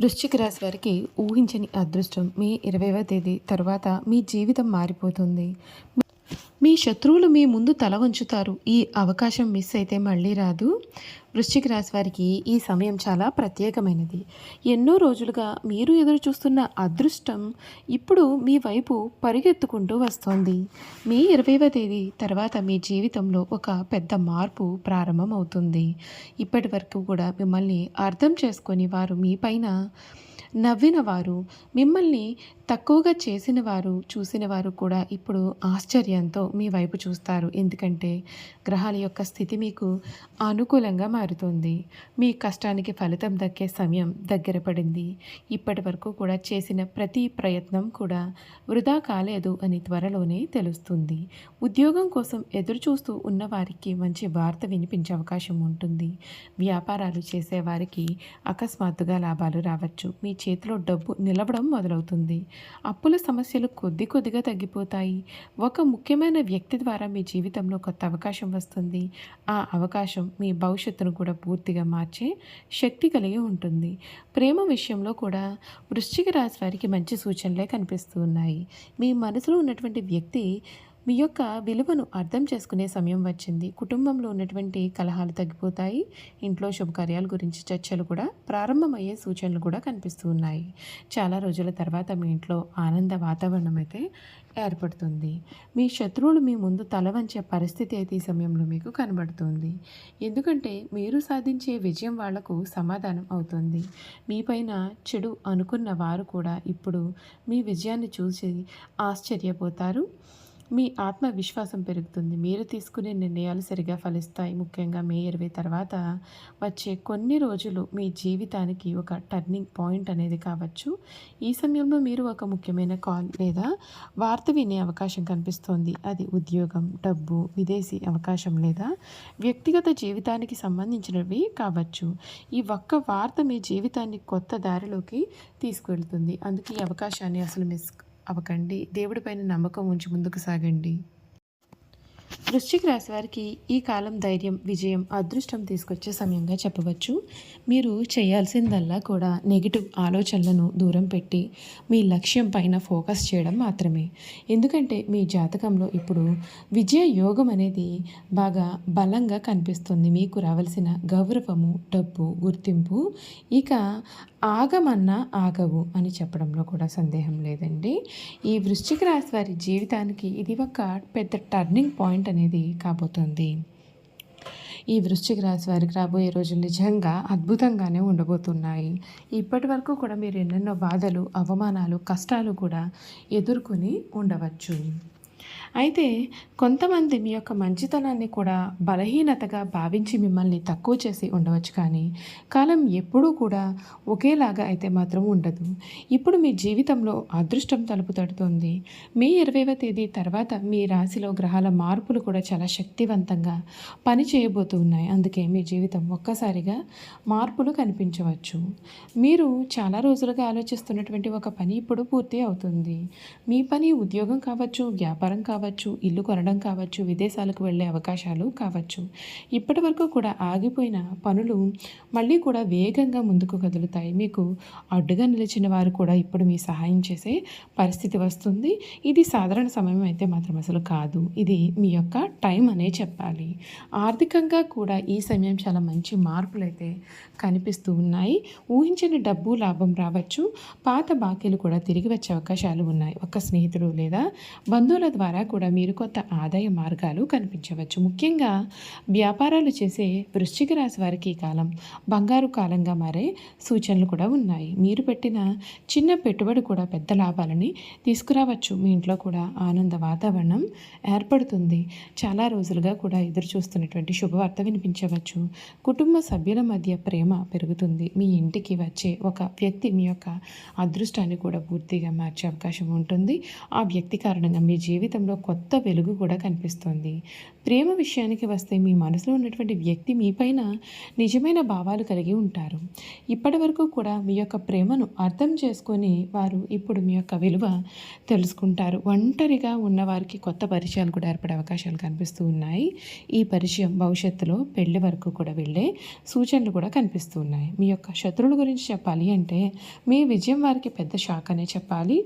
వృశ్చిక రాశి వారికి ఊహించని అదృష్టం మే 20వ తేదీ తర్వాత మీ జీవితం మారిపోతుంది. మీ శత్రువులు మీ ముందు తల వంచుతారు. ఈ అవకాశం మిస్ అయితే మళ్ళీ రాదు. వృశ్చిక రాశి వారికి ఈ సమయం చాలా ప్రత్యేకమైనది. ఎన్నో రోజులుగా మీరు ఎదురు చూస్తున్న అదృష్టం ఇప్పుడు మీ వైపు పరిగెత్తుకుంటూ వస్తోంది. మే 20వ తేదీ తర్వాత మీ జీవితంలో ఒక పెద్ద మార్పు ప్రారంభమవుతుంది. ఇప్పటి వరకు కూడా మిమ్మల్ని అర్థం చేసుకొని వారు మీ పైన నవ్విన వారు, మిమ్మల్ని తక్కువగా చేసిన వారు, చూసిన వారు కూడా ఇప్పుడు ఆశ్చర్యంతో మీ వైపు చూస్తారు. ఎందుకంటే గ్రహాల యొక్క స్థితి మీకు అనుకూలంగా మారుతుంది. మీ కష్టానికి ఫలితం దక్కే సమయం దగ్గర పడింది. ఇప్పటి వరకు కూడా చేసిన ప్రతి ప్రయత్నం కూడా వృధా కాలేదు అని త్వరలోనే తెలుస్తుంది. ఉద్యోగం కోసం ఎదురు చూస్తూ ఉన్న వారికి మంచి వార్త వినిపించే అవకాశం ఉంటుంది. వ్యాపారాలు చేసేవారికి అకస్మాత్తుగా లాభాలు రావచ్చు. మీ చేతిలో డబ్బు నిలవడం మొదలవుతుంది. అప్పుల సమస్యలు కొద్ది కొద్దిగా తగ్గిపోతాయి. ఒక ముఖ్యమైన వ్యక్తి ద్వారా మీ జీవితంలో కొత్త అవకాశం వస్తుంది. ఆ అవకాశం మీ భవిష్యత్తును కూడా పూర్తిగా మార్చే శక్తి కలిగి ఉంటుంది. ప్రేమ విషయంలో కూడా వృశ్చిక రాశి వారికి మంచి సూచనలే కనిపిస్తూ ఉన్నాయి. మీ మనసులో ఉన్నటువంటి వ్యక్తి మీ యొక్క విలువను అర్థం చేసుకునే సమయం వచ్చింది. కుటుంబంలో ఉన్నటువంటి కలహాలు తగ్గిపోతాయి. ఇంట్లో శుభకార్యాల గురించి చర్చలు కూడా ప్రారంభమయ్యే సూచనలు కూడా కనిపిస్తూ ఉన్నాయి. చాలా రోజుల తర్వాత మీ ఇంట్లో ఆనంద వాతావరణం అయితే ఏర్పడుతుంది. మీ శత్రువులు మీ ముందు తల వంచే పరిస్థితి అయితే ఈ సమయంలో మీకు కనబడుతుంది. ఎందుకంటే మీరు సాధించే విజయం వాళ్లకు సమాధానం అవుతుంది. మీపైన చెడు అనుకున్న వారు కూడా ఇప్పుడు మీ విజయాన్ని చూసి ఆశ్చర్యపోతారు. మీ ఆత్మవిశ్వాసం పెరుగుతుంది. మీరు తీసుకునే నిర్ణయాలు సరిగా ఫలిస్తాయి. ముఖ్యంగా మే 20 తర్వాత వచ్చే కొన్ని రోజులు మీ జీవితానికి ఒక టర్నింగ్ పాయింట్ అనేది కావచ్చు. ఈ సమయంలో మీరు ఒక ముఖ్యమైన కాల్ లేదా వార్త వినే అవకాశం కనిపిస్తోంది. అది ఉద్యోగం, డబ్బు, విదేశీ అవకాశం లేదా వ్యక్తిగత జీవితానికి సంబంధించినవి కావచ్చు. ఈ ఒక్క వార్త మీ జీవితాన్ని కొత్త దారిలోకి తీసుకువెళ్తుంది. అందుకే ఈ అవకాశాన్ని అసలు మిస్ అవ్వకండి. దేవుడిపైన నమ్మకం ఉంచి ముందుకు సాగండి. వృశ్చిక రాశి వారికి ఈ కాలం ధైర్యం, విజయం, అదృష్టం తీసుకొచ్చే సమయంగా చెప్పవచ్చు. మీరు చేయాల్సిందల్లా కూడా నెగిటివ్ ఆలోచనలను దూరం పెట్టి మీ లక్ష్యం పైన ఫోకస్ చేయడం మాత్రమే. ఎందుకంటే మీ జాతకంలో ఇప్పుడు విజయ యోగం అనేది బాగా బలంగా కనిపిస్తుంది. మీకు రావాల్సిన గౌరవము, డబ్బు, గుర్తింపు ఇక ఆగమన్నా ఆగవు అని చెప్పడంలో కూడా సందేహం లేదండి. ఈ వృశ్చిక రాశి వారి జీవితానికి ఇది ఒక పెద్ద టర్నింగ్ పాయింట్ అనేది కాబోతుంది. ఈ వృశ్చిక రాశి వారికి రాబోయే రోజులు నిజంగా అద్భుతంగానే ఉండబోతున్నాయి. ఇప్పటి వరకు కూడా మీరు ఎన్నెన్నో బాధలు, అవమానాలు, కష్టాలు కూడా ఎదుర్కొని ఉండవచ్చు. అయితే కొంతమంది మీ యొక్క మంచితనాన్ని కూడా బలహీనతగా భావించి మిమ్మల్ని తక్కువ చేసి ఉండవచ్చు. కానీ కాలం ఎప్పుడూ కూడా ఒకేలాగా అయితే మాత్రం ఉండదు. ఇప్పుడు మీ జీవితంలో అదృష్టం తలుపు తడుతోంది. మే 20వ తేదీ తర్వాత మీ రాశిలో గ్రహాల మార్పులు కూడా చాలా శక్తివంతంగా పని చేయబోతూ ఉన్నాయి. అందుకే మీ జీవితం ఒక్కసారిగా మార్పులు కనిపించవచ్చు. మీరు చాలా రోజులుగా ఆలోచిస్తున్నటువంటి ఒక పని ఇప్పుడు పూర్తి అవుతుంది. మీ పని ఉద్యోగం కావచ్చు, వ్యాపారం కావచ్చు, ఇల్లు కొనడం కావచ్చు, విదేశాలకు వెళ్ళే అవకాశాలు కావచ్చు. ఇప్పటి వరకు కూడా ఆగిపోయిన పనులు మళ్ళీ కూడా వేగంగా ముందుకు కదులుతాయి. మీకు అడ్డుగా నిలిచిన వారు కూడా ఇప్పుడు మీ సహాయం చేసే పరిస్థితి వస్తుంది. ఇది సాధారణ సమయం అయితే మాత్రం అసలు కాదు. ఇది మీ యొక్క టైం అనే చెప్పాలి. ఆర్థికంగా కూడా ఈ సమయం చాలా మంచి మార్పులు అయితే కనిపిస్తూ ఉన్నాయి. ఊహించని డబ్బు లాభం రావచ్చు. పాత బాకీలు కూడా తిరిగి వచ్చే అవకాశాలు ఉన్నాయి. ఒక స్నేహితుడు లేదా బంధువుల ద్వారా కూడా మీరు కొత్త ఆదాయ మార్గాలు కనిపించవచ్చు. ముఖ్యంగా వ్యాపారాలు చేసే వృశ్చిక రాశి వారికి ఈ కాలం బంగారు కాలంగా మారే సూచనలు కూడా ఉన్నాయి. మీరు పెట్టిన చిన్న పెట్టుబడి కూడా పెద్ద లాభాలని తీసుకురావచ్చు. మీ ఇంట్లో కూడా ఆనంద వాతావరణం ఏర్పడుతుంది. చాలా రోజులుగా కూడా ఎదురు చూస్తున్నటువంటి శుభవార్త వినిపించవచ్చు. కుటుంబ సభ్యుల మధ్య ప్రేమ పెరుగుతుంది. మీ ఇంటికి వచ్చే ఒక వ్యక్తి మీ యొక్క అదృష్టాన్ని కూడా పూర్తిగా మార్చే అవకాశం ఉంటుంది. ఆ వ్యక్తి కారణంగా మీ జీవితంలో కొత్త వెలుగు కూడా కనిపిస్తుంది. ప్రేమ విషయానికి వస్తే మీ మనసులో ఉన్నటువంటి వ్యక్తి మీపైన నిజమైన భావాలు కలిగి ఉంటారు. ఇప్పటి వరకు కూడా మీ యొక్క ప్రేమను అర్థం చేసుకొని వారు ఇప్పుడు మీ యొక్క విలువ తెలుసుకుంటారు. ఒంటరిగా ఉన్నవారికి కొత్త పరిచయాలు కూడా ఏర్పడే అవకాశాలు కనిపిస్తూ ఉన్నాయి. ఈ పరిచయం భవిష్యత్తులో పెళ్లి వరకు కూడా వెళ్ళే సూచనలు కూడా కనిపిస్తూ ఉన్నాయి. మీ యొక్క శత్రువుల గురించి చెప్పాలి అంటే మీ విజయం వారికి పెద్ద షాక్ అనే చెప్పాలి.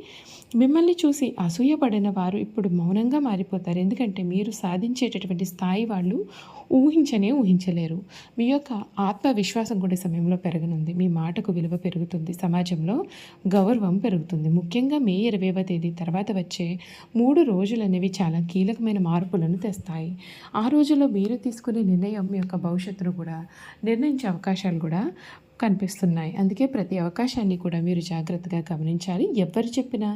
మిమ్మల్ని చూసి అసూయపడిన వారు ఇప్పుడు మౌనంగా మారిపోతారు. ఎందుకంటే మీరు సాధించేటటువంటి స్థాయి వాళ్ళు ఊహించలేరు. మీ యొక్క ఆత్మవిశ్వాసం కూడా సమయంలో పెరగనుంది. మీ మాటకు విలువ పెరుగుతుంది. సమాజంలో గౌరవం పెరుగుతుంది. ముఖ్యంగా మే 20వ తేదీ తర్వాత వచ్చే 3 రోజులు అనేవి చాలా కీలకమైన మార్పులను తెస్తాయి. ఆ రోజుల్లో మీరు తీసుకునే నిర్ణయం మీ యొక్క భవిష్యత్తును కూడా నిర్ణయించే అవకాశాలు కూడా కనిపిస్తున్నాయి. అందుకే ప్రతి అవకాశాన్ని కూడా మీరు జాగ్రత్తగా గమనించాలి. ఎవరు చెప్పినా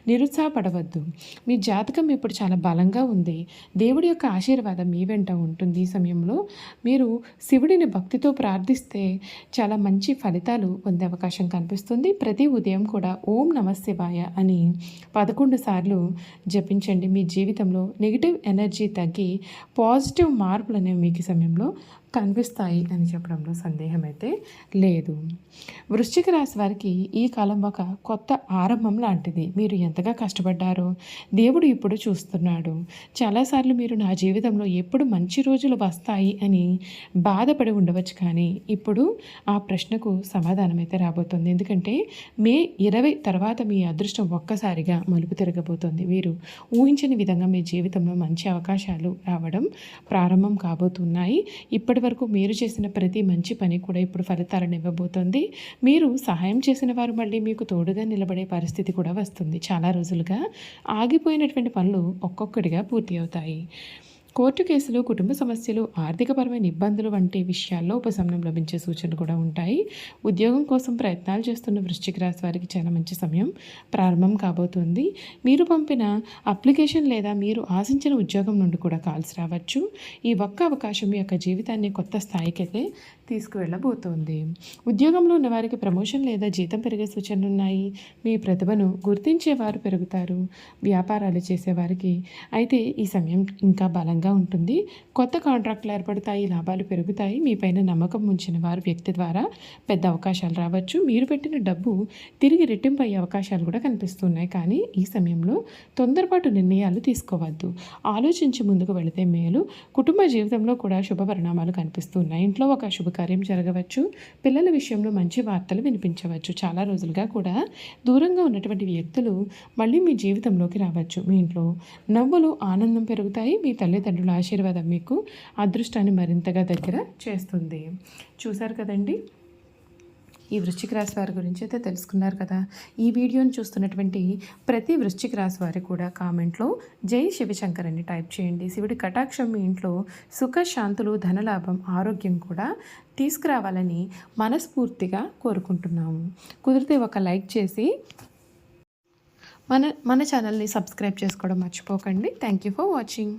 నిరుత్సాహపడవద్దు. మీ జాతకం ఇప్పుడు చాలా బలంగా ఉంది. దేవుడి యొక్క ఆశీర్వాదం మీ వెంట ఉంటుంది. ఈ సమయంలో మీరు శివుడిని భక్తితో ప్రార్థిస్తే చాలా మంచి ఫలితాలు పొందే అవకాశం కనిపిస్తుంది. ప్రతి ఉదయం కూడా ఓం నమః శివాయ అని 11 సార్లు జపించండి. మీ జీవితంలో నెగిటివ్ ఎనర్జీ తగ్గి పాజిటివ్ మార్పులు అనేవి మీకు ఈ సమయంలో కనిపిస్తాయి అని చెప్పడంలో సందేహం అయితే లేదు. వృశ్చిక రాశి వారికి ఈ కాలం ఒక కొత్త ఆరంభం లాంటిది. మీరు ఎంతగా కష్టపడ్డారో దేవుడు ఇప్పుడు చూస్తున్నాడు. చాలాసార్లు మీరు నా జీవితంలో ఎప్పుడు మంచి రోజులు వస్తాయి అని బాధపడి ఉండవచ్చు, కానీ ఇప్పుడు ఆ ప్రశ్నకు సమాధానం అయితే రాబోతుంది. ఎందుకంటే మే 20 తర్వాత మీ అదృష్టం ఒక్కసారిగా మలుపు తిరగబోతోంది. మీరు ఊహించని విధంగా మీ జీవితంలో మంచి అవకాశాలు రావడం ప్రారంభం కాబోతున్నాయి. ఇప్పటి వరకు మీరు చేసిన ప్రతి మంచి పని కూడా ఇప్పుడు ఫలితాలను ఇవ్వబోతోంది. మీరు సహాయం చేసిన వారు మళ్ళీ మీకు తోడుగా నిలబడే పరిస్థితి కూడా వస్తుంది. చాలా రోజులుగా ఆగిపోయినటువంటి పనులు ఒక్కొక్కటిగా పూర్తి అవుతాయి. కోర్టు కేసులు, కుటుంబ సమస్యలు, ఆర్థికపరమైన ఇబ్బందులు వంటి విషయాల్లో ఉపశమనం లభించే సూచనలు కూడా ఉంటాయి. ఉద్యోగం కోసం ప్రయత్నాలు చేస్తున్న వృశ్చిక రాశి వారికి చాలా మంచి సమయం ప్రారంభం కాబోతుంది. మీరు పంపిన అప్లికేషన్ లేదా మీరు ఆశించిన ఉద్యోగం నుండి కూడా కాల్స్ రావచ్చు. ఈ ఒక్క అవకాశం మీ యొక్క జీవితాన్ని కొత్త స్థాయికి అయితే తీసుకువెళ్ళబోతోంది. ఉద్యోగంలో ఉన్నవారికి ప్రమోషన్ లేదా జీతం పెరిగే సూచనలు ఉన్నాయి. మీ ప్రతిభను గుర్తించేవారు పెరుగుతారు. వ్యాపారాలు చేసేవారికి అయితే ఈ సమయం ఇంకా బలంగా ఉంటుంది. కొత్త కాంట్రాక్టులు ఏర్పడతాయి. లాభాలు పెరుగుతాయి. మీపైన నమ్మకం ఉంచిన వారు వ్యక్తి ద్వారా పెద్ద అవకాశాలు రావచ్చు. మీరు పెట్టిన డబ్బు తిరిగి రెట్టింపు అయ్యే అవకాశాలు కూడా కనిపిస్తున్నాయి. కానీ ఈ సమయంలో తొందరపాటు నిర్ణయాలు తీసుకోవద్దు. ఆలోచించి ముందుకు వెళితే మేలు. కుటుంబ జీవితంలో కూడా శుభ పరిణామాలు కనిపిస్తున్నాయి. ఇంట్లో ఒక శుభకార్యం జరగవచ్చు. పిల్లల విషయంలో మంచి వార్తలు వినిపించవచ్చు. చాలా రోజులుగా కూడా దూరంగా ఉన్నటువంటి వ్యక్తులు మళ్ళీ మీ జీవితంలోకి రావచ్చు. మీ ఇంట్లో నవ్వులు, ఆనందం పెరుగుతాయి. మీ తల్లిదండ్రుల ఆశీర్వాదం మీకు అదృష్టాన్ని మరింతగా దగ్గర చేస్తుంది. చూశారు కదండి, ఈ వృశ్చిక రాశి వారి గురించి అయితే తెలుసుకున్నారు కదా. ఈ వీడియోని చూస్తున్నటువంటి ప్రతి వృశ్చిక రాశి వారి కూడా కామెంట్లో జై శివశంకర్ అని టైప్ చేయండి. శివుడి కటాక్షం మీ ఇంట్లో సుఖ శాంతులు, ధనలాభం, ఆరోగ్యం కూడా తీసుకురావాలని మనస్ఫూర్తిగా కోరుకుంటున్నాము. కుదిరితే ఒక లైక్ చేసి మన ఛానల్ని సబ్స్క్రైబ్ చేసుకోవడం మర్చిపోకండి. Thank you for watching.